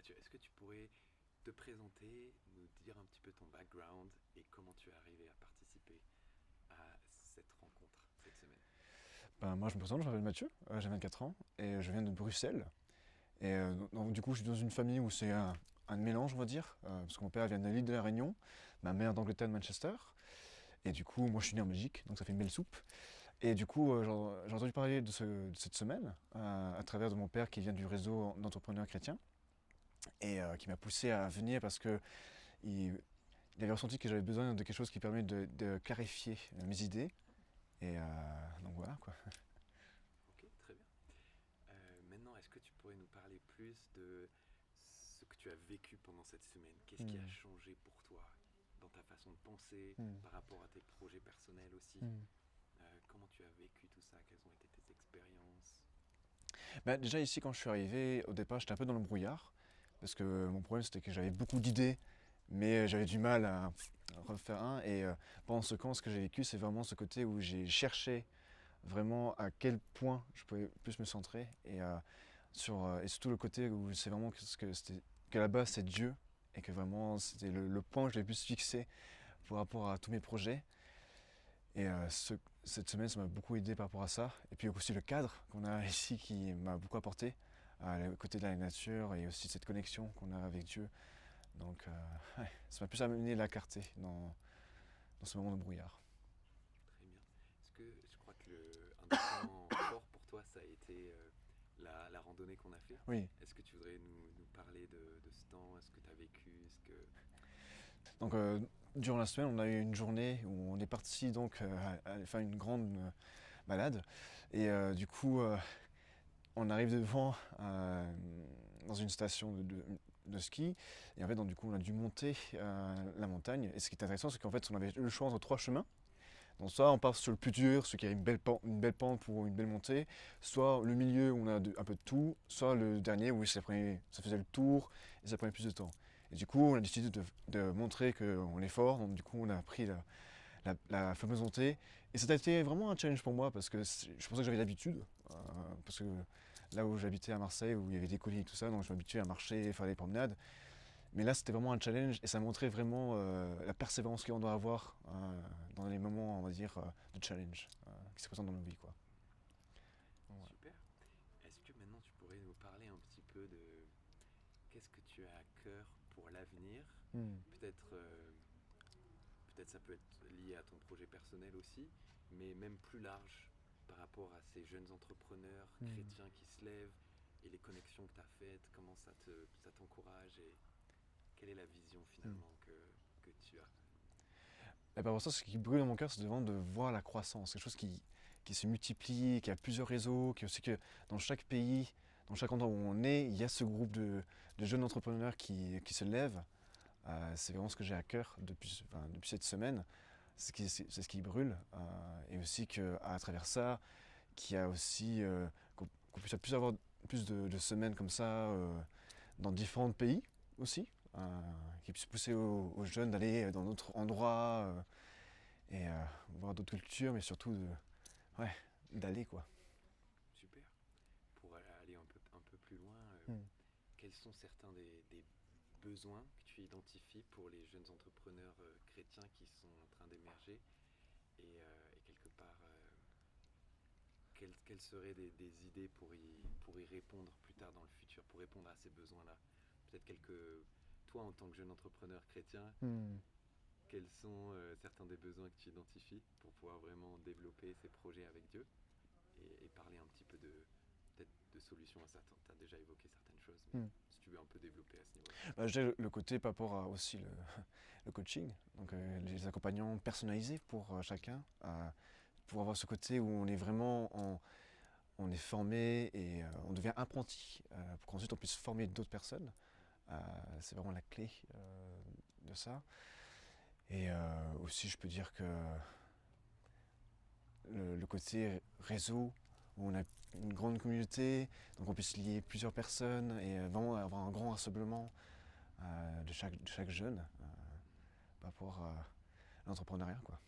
Mathieu, est-ce que tu pourrais te présenter, nous dire un petit peu ton background et comment tu es arrivé à participer à cette rencontre cette semaine? Ben, moi, je me présente, je m'appelle Mathieu, j'ai 24 ans et je viens de Bruxelles. Donc, du coup, je suis dans une famille où c'est un mélange, on va dire, parce que mon père vient de l'île de la Réunion, ma mère d'Angleterre, de Manchester. Et du coup, moi, je suis né en Belgique, donc ça fait une belle soupe. Et du coup, j'ai entendu parler de cette semaine à travers de mon père qui vient du réseau d'entrepreneurs chrétiens et qui m'a poussé à venir parce que il avait ressenti que j'avais besoin de quelque chose qui permet de clarifier mes idées. Et donc voilà quoi. Ok, très bien. Maintenant, est-ce que tu pourrais nous parler plus de ce que tu as vécu pendant cette semaine? Qu'est-ce qui a Hmm. changé pour toi dans ta façon de penser, Hmm. par rapport à tes projets personnels aussi? Hmm. Comment tu as vécu tout ça? Quelles ont été tes expériences? Bah, déjà ici quand je suis arrivé, au départ j'étais un peu dans le brouillard, parce que mon problème c'était que j'avais beaucoup d'idées, mais j'avais du mal à refaire un. Et pendant ce camp, ce que j'ai vécu, c'est vraiment ce côté où j'ai cherché vraiment à quel point je pouvais plus me centrer, et surtout le côté où c'est vraiment que la base c'est Dieu, et que vraiment c'était le point où je l'ai plus fixé par rapport à tous mes projets. Et cette semaine, ça m'a beaucoup aidé par rapport à ça. Et puis aussi le cadre qu'on a ici qui m'a beaucoup apporté, à côté de la nature et aussi cette connexion qu'on a avec Dieu. Donc ouais, ça m'a plus amené la clarté dans ce moment de brouillard. Très bien. Est-ce que je crois que un des temps forts pour toi, ça a été la randonnée qu'on a fait? Oui, Est-ce que tu voudrais nous parler de ce temps? Est-ce que tu as vécu? Est-ce que... donc durant la semaine, on a eu une journée où on est parti donc à faire une grande balade. Et du coup, on arrive devant dans une station de ski. Et en fait, donc, du coup, on a dû monter la montagne. Et ce qui est intéressant, c'est qu'en fait, on avait le choix entre trois chemins. Donc soit on part sur le plus dur, celui qui a une belle pente pour une belle montée, soit le milieu où on a un peu de tout, soit le dernier où ça faisait le tour et ça prenait plus de temps. Et du coup, on a décidé de montrer qu'on est fort, donc du coup, on a pris la fameuse montée. Et ça a été vraiment un challenge pour moi parce que je pensais que j'avais l'habitude. Parce que là où j'habitais à Marseille, où il y avait des collines et tout ça, donc je m'habituais à marcher, faire des promenades. Mais là, c'était vraiment un challenge et ça montrait vraiment la persévérance qu'on doit avoir dans les moments, on va dire, de challenge qui se présentent dans nos vies, quoi. Ouais. Super. Est-ce que maintenant tu pourrais nous parler un petit peu de qu'est-ce que tu as à cœur pour l'avenir? Hmm. Peut-être peut-être ça peut être lié à ton projet personnel aussi, mais même plus large par rapport à ces jeunes entrepreneurs Hmm. chrétiens qui se lèvent et les connexions que tu as faites, comment ça t'encourage et quelle est la vision Hmm. finalement que tu as? Et par rapport à ça, ce qui brûle dans mon cœur, c'est vraiment de voir la croissance, quelque chose qui se multiplie, qui a plusieurs réseaux, qui aussi que dans chaque pays, dans chaque endroit où on est, il y a ce groupe de jeunes entrepreneurs qui se lèvent. C'est vraiment ce que j'ai à cœur depuis cette semaine. C'est ce qui brûle. Et aussi qu'à travers ça, qu'il y a aussi qu'on puisse avoir plus de semaines comme ça dans différents pays aussi, qui puisse pousser aux jeunes d'aller dans d'autres endroits et voir d'autres cultures, mais surtout ouais, d'aller quoi. Super. Pour aller un peu plus loin, Hmm. quels sont certains des besoins que tu identifies pour les jeunes entrepreneurs chrétiens qui sont en train d'émerger et quelque part, quelles seraient des idées pour y répondre plus tard dans le futur, pour répondre à ces besoins-là? Peut-être toi en tant que jeune entrepreneur chrétien, Hmm. quels sont certains des besoins que tu identifies pour pouvoir vraiment développer ces projets avec Dieu et parler un petit peu peut-être de solutions à ça. Tu as déjà évoqué certaines choses, mais Hmm. si tu veux un peu développer à ce niveau-là. Bah, je dirais le côté par rapport à aussi le coaching, donc les accompagnements personnalisés pour chacun, pour avoir ce côté où on est on est formé et on devient apprenti pour qu'ensuite on puisse former d'autres personnes. C'est vraiment la clé de ça. Et aussi, je peux dire que le côté réseau, où on a une grande communauté, donc on puisse lier plusieurs personnes et vraiment avoir un grand rassemblement de chaque jeune par rapport à l'entrepreneuriat, quoi.